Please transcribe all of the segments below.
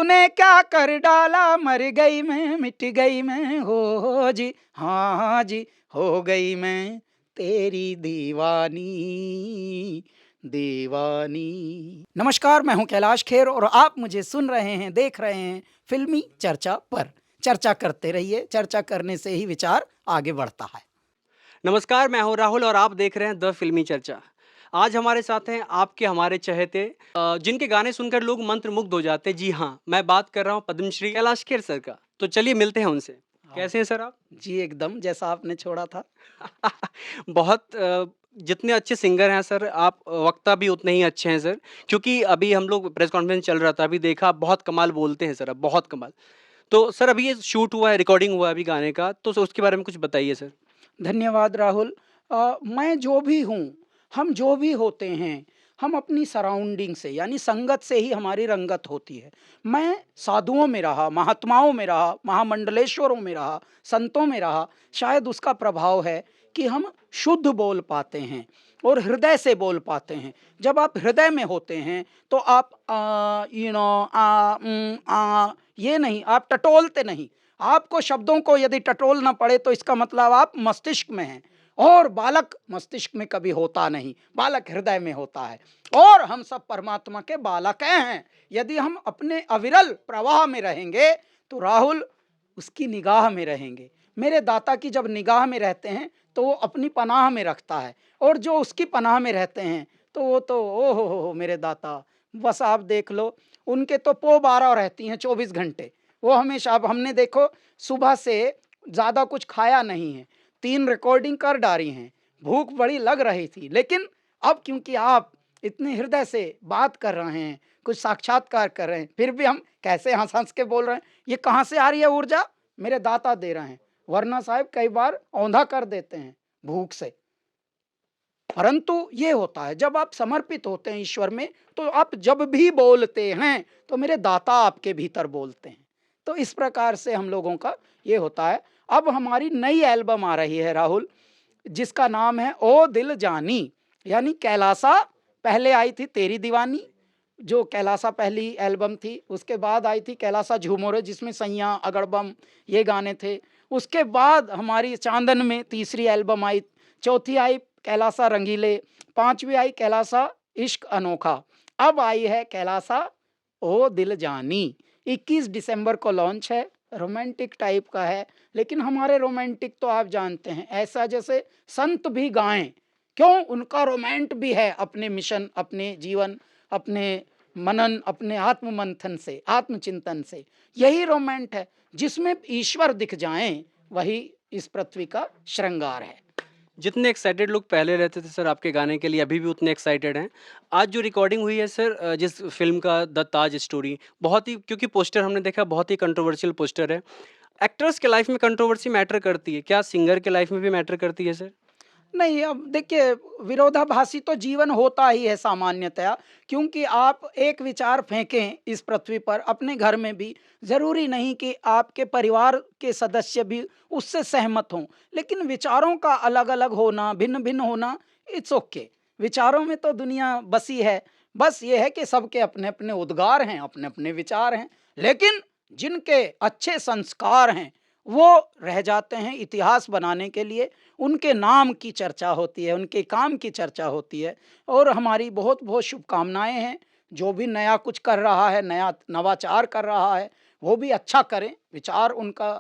तूने क्या कर डाला, मर गई मैं, मिट गई मैं, हो जी, हाँ जी, हो गई मैं तेरी दीवानी दीवानी। नमस्कार, मैं हूं कैलाश खेर और आप मुझे सुन रहे हैं, देख रहे हैं फिल्मी चर्चा पर। चर्चा करते रहिए, चर्चा करने से ही विचार आगे बढ़ता है। नमस्कार, मैं हूँ राहुल और आप देख रहे हैं द फिल्मी चर्चा। आज हमारे साथ हैं आपके हमारे चहेते जिनके गाने सुनकर लोग मंत्रमुग्ध हो जाते हैं। जी हाँ, मैं बात कर रहा हूँ पद्मश्री कैलाश खेर सर का। तो चलिए मिलते हैं उनसे। हाँ कैसे हैं सर आप? जी, एकदम जैसा आपने छोड़ा था। बहुत जितने अच्छे सिंगर हैं सर, आप वक्ता भी उतने ही अच्छे हैं सर। क्योंकि अभी हम लोग प्रेस कॉन्फ्रेंस चल रहा था, अभी देखा आप बहुत कमाल बोलते हैं सर, आप बहुत कमाल। तो सर अभी ये शूट हुआ है, रिकॉर्डिंग हुआ है अभी गाने का, तो उसके बारे में कुछ बताइए सर। धन्यवाद राहुल। मैं जो भी हूँ, हम जो भी होते हैं, हम अपनी सराउंडिंग से यानी संगत से ही हमारी रंगत होती है। मैं साधुओं में रहा, महात्माओं में रहा, महामंडलेश्वरों में रहा, संतों में रहा, शायद उसका प्रभाव है कि हम शुद्ध बोल पाते हैं और हृदय से बोल पाते हैं। जब आप हृदय में होते हैं तो आप ये नहीं, आप टटोलते नहीं। आपको शब्दों को यदि टटोलना पड़े तो इसका मतलब आप मस्तिष्क में हैं, और बालक मस्तिष्क में कभी होता नहीं, बालक हृदय में होता है। और हम सब परमात्मा के बालक हैं। यदि हम अपने अविरल प्रवाह में रहेंगे तो राहुल उसकी निगाह में रहेंगे। मेरे दाता की जब निगाह में रहते हैं तो वो अपनी पनाह में रखता है, और जो उसकी पनाह में रहते हैं तो वो तो ओ हो मेरे दाता, बस आप देख लो, उनके तो पो 12 रहती हैं 24 घंटे। वो हमेशा, अब हमने देखो सुबह से ज़्यादा कुछ खाया नहीं है, 3 रिकॉर्डिंग कर डाली हैं, भूख बड़ी लग रही थी, लेकिन अब क्योंकि आप इतने हृदय से बात कर रहे हैं, कुछ साक्षात्कार कर रहे हैं, फिर भी हम कैसे हंस हंस के बोल रहे हैं। ये कहाँ से आ रही है ऊर्जा? मेरे दाता दे रहे हैं, वरना साहब कई बार औंधा कर देते हैं भूख से। परंतु ये होता है जब आप समर्पित होते हैं ईश्वर में, तो आप जब भी बोलते हैं तो मेरे दाता आपके भीतर बोलते हैं। तो इस प्रकार से हम लोगों का ये होता है। अब हमारी नई एल्बम आ रही है राहुल, जिसका नाम है ओ दिल जानी, यानी कैलासा। पहले आई थी तेरी दीवानी, जो कैलासा पहली एल्बम थी। उसके बाद आई थी कैलासा झूमोरे, जिसमें सैया अगड़बम ये गाने थे। उसके बाद हमारी चांदन में तीसरी एल्बम आई। चौथी आई कैलासा रंगीले। पांचवी आई कैलासा इश्क अनोखा। अब आई है कैलासा ओ दिल जानी। 21 दिसंबर को लॉन्च है। रोमांटिक टाइप का है, लेकिन हमारे रोमांटिक तो आप जानते हैं, ऐसा जैसे संत भी गाएं। क्यों? उनका रोमांट भी है अपने मिशन, अपने जीवन, अपने मनन, अपने आत्म मंथन से, आत्मचिंतन से। यही रोमांट है, जिसमें ईश्वर दिख जाएं, वही इस पृथ्वी का श्रृंगार है। जितने एक्साइटेड लोग पहले रहते थे सर आपके गाने के लिए, अभी भी उतने एक्साइटेड हैं। आज जो रिकॉर्डिंग हुई है सर, जिस फ़िल्म का द ताज स्टोरी, बहुत ही, क्योंकि पोस्टर हमने देखा, बहुत ही कंट्रोवर्शियल पोस्टर है। एक्टर्स के लाइफ में कंट्रोवर्सी मैटर करती है, क्या सिंगर के लाइफ में भी मैटर करती है सर? नहीं, अब देखिए, विरोधाभासी तो जीवन होता ही है सामान्यतया। क्योंकि आप एक विचार फेंकें इस पृथ्वी पर, अपने घर में भी ज़रूरी नहीं कि आपके परिवार के सदस्य भी उससे सहमत हों, लेकिन विचारों का अलग अलग होना, भिन्न भिन्न होना, इट्स ओके। विचारों में तो दुनिया बसी है। बस ये है कि सबके अपने अपने उद्गार हैं, अपने अपने विचार हैं, लेकिन जिनके अच्छे संस्कार हैं वो रह जाते हैं इतिहास बनाने के लिए। उनके नाम की चर्चा होती है, उनके काम की चर्चा होती है, और हमारी बहुत बहुत शुभकामनाएं हैं। जो भी नया कुछ कर रहा है, नया नवाचार कर रहा है, वो भी अच्छा करें, विचार उनका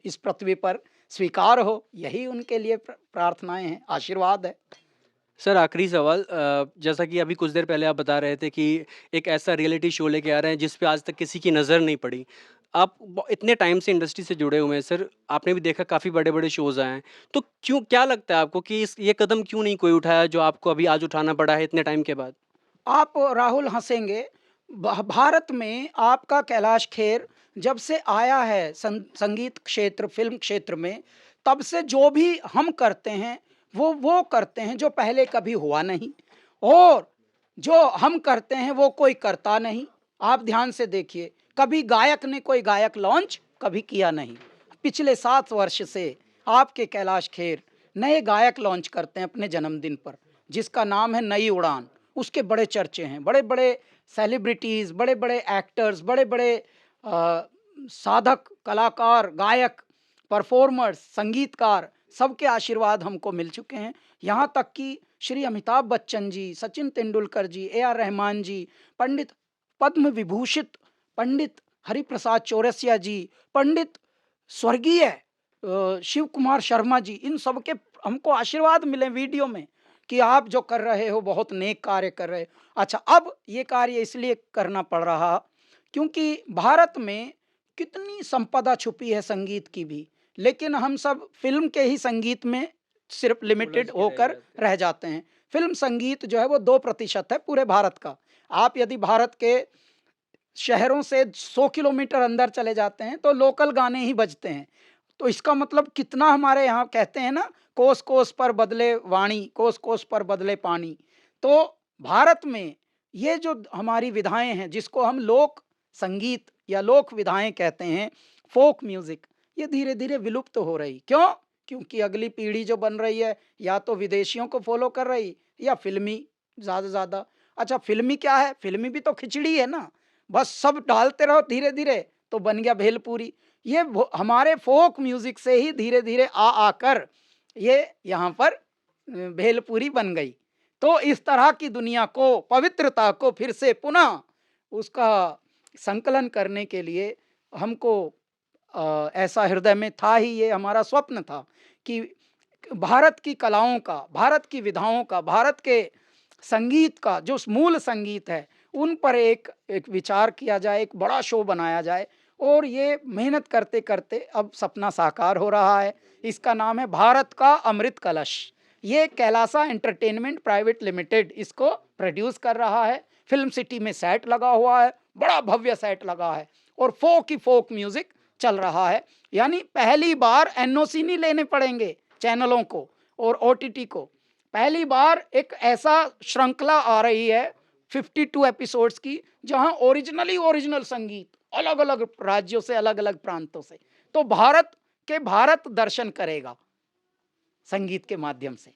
इस पृथ्वी पर स्वीकार हो, यही उनके लिए प्रार्थनाएं हैं, आशीर्वाद है। सर आखिरी सवाल, जैसा कि अभी कुछ देर पहले आप बता रहे थे कि एक ऐसा रियलिटी शो लेके आ रहे हैं जिस पे आज तक किसी की नज़र नहीं पड़ी। आप इतने टाइम से इंडस्ट्री से जुड़े हुए हैं सर, आपने भी देखा काफ़ी बड़े बड़े शोज़ आए हैं। तो क्यों, क्या लगता है आपको कि ये कदम क्यों नहीं कोई उठाया जो आपको अभी आज उठाना पड़ा है इतने टाइम के बाद? आप राहुल हंसेंगे, भारत में आपका कैलाश खेर जब से आया है संगीत क्षेत्र, फिल्म क्षेत्र में, तब से जो भी हम करते हैं वो करते हैं जो पहले कभी हुआ नहीं, और जो हम करते हैं वो कोई करता नहीं। आप ध्यान से देखिए, कभी गायक ने कोई गायक लॉन्च कभी किया नहीं। पिछले 7 वर्ष से आपके कैलाश खेर नए गायक लॉन्च करते हैं अपने जन्मदिन पर, जिसका नाम है नई उड़ान। उसके बड़े चर्चे हैं, बड़े बड़े सेलिब्रिटीज़, बड़े-बड़े एक्टर्स, बड़े-बड़े साधक, कलाकार, गायक, परफॉर्मर्स, संगीतकार, सबके आशीर्वाद हमको मिल चुके हैं। यहाँ तक कि श्री अमिताभ बच्चन जी, सचिन तेंदुलकर जी, ए.आर. रहमान जी, पंडित पद्म विभूषित पंडित हरिप्रसाद चौरसिया जी, पंडित स्वर्गीय शिव कुमार शर्मा जी, इन सब के हमको आशीर्वाद मिले वीडियो में कि आप जो कर रहे हो बहुत नेक कार्य कर रहे हो। अच्छा, अब ये कार्य इसलिए करना पड़ रहा क्योंकि भारत में कितनी संपदा छुपी है संगीत की भी, लेकिन हम सब फ़िल्म के ही संगीत में सिर्फ़ लिमिटेड उलझ के रह होकर जाते हैं। रह जाते हैं। फ़िल्म संगीत जो है वो 2% है पूरे भारत का। आप यदि भारत के शहरों से 100 किलोमीटर अंदर चले जाते हैं तो लोकल गाने ही बजते हैं। तो इसका मतलब कितना हमारे यहाँ कहते हैं ना, कोस-कोस पर बदले वाणी, कोस-कोस पर बदले पानी। तो भारत में ये जो हमारी विधाएँ हैं जिसको हम लोक संगीत या लोक विधाएँ कहते हैं, फ़ोक म्यूज़िक, ये धीरे-धीरे विलुप्त हो रही। क्यों? क्योंकि अगली पीढ़ी जो बन रही है या तो विदेशियों को फ़ॉलो कर रही या फ़िल्मी ज़्यादा से ज़्यादा। अच्छा, फ़िल्मी क्या है? फ़िल्मी भी तो खिचड़ी है ना। बस सब डालते रहो धीरे-धीरे तो बन गया भेलपूरी। ये वो हमारे फ़ोक म्यूज़िक से ही धीरे-धीरे आकर ये यहाँ पर भेलपूरी बन गई। तो इस तरह की दुनिया को, पवित्रता को फिर से पुनः उसका संकलन करने के लिए हमको ऐसा हृदय में था ही, ये हमारा स्वप्न था कि भारत की कलाओं का, भारत की विधाओं का, भारत के संगीत का जो मूल संगीत है, उन पर एक एक विचार किया जाए, एक बड़ा शो बनाया जाए और ये मेहनत करते-करते अब सपना साकार हो रहा है। इसका नाम है भारत का अमृत कलश। ये कैलासा एंटरटेनमेंट प्राइवेट लिमिटेड इसको प्रोड्यूस कर रहा है। फ़िल्म सिटी में सेट लगा हुआ है, बड़ा भव्य सेट लगा है और फ़ोक ही फ़ोक म्यूज़िक चल रहा है। यानी पहली बार एनओसी नहीं लेने पड़ेंगे चैनलों को और ओटीटी को। पहली बार एक ऐसा श्रृंखला आ रही है 52 एपिसोड्स की, जहां ओरिजिनल संगीत अलग-अलग राज्यों से, अलग-अलग प्रांतों से। तो भारत दर्शन करेगा संगीत के माध्यम से।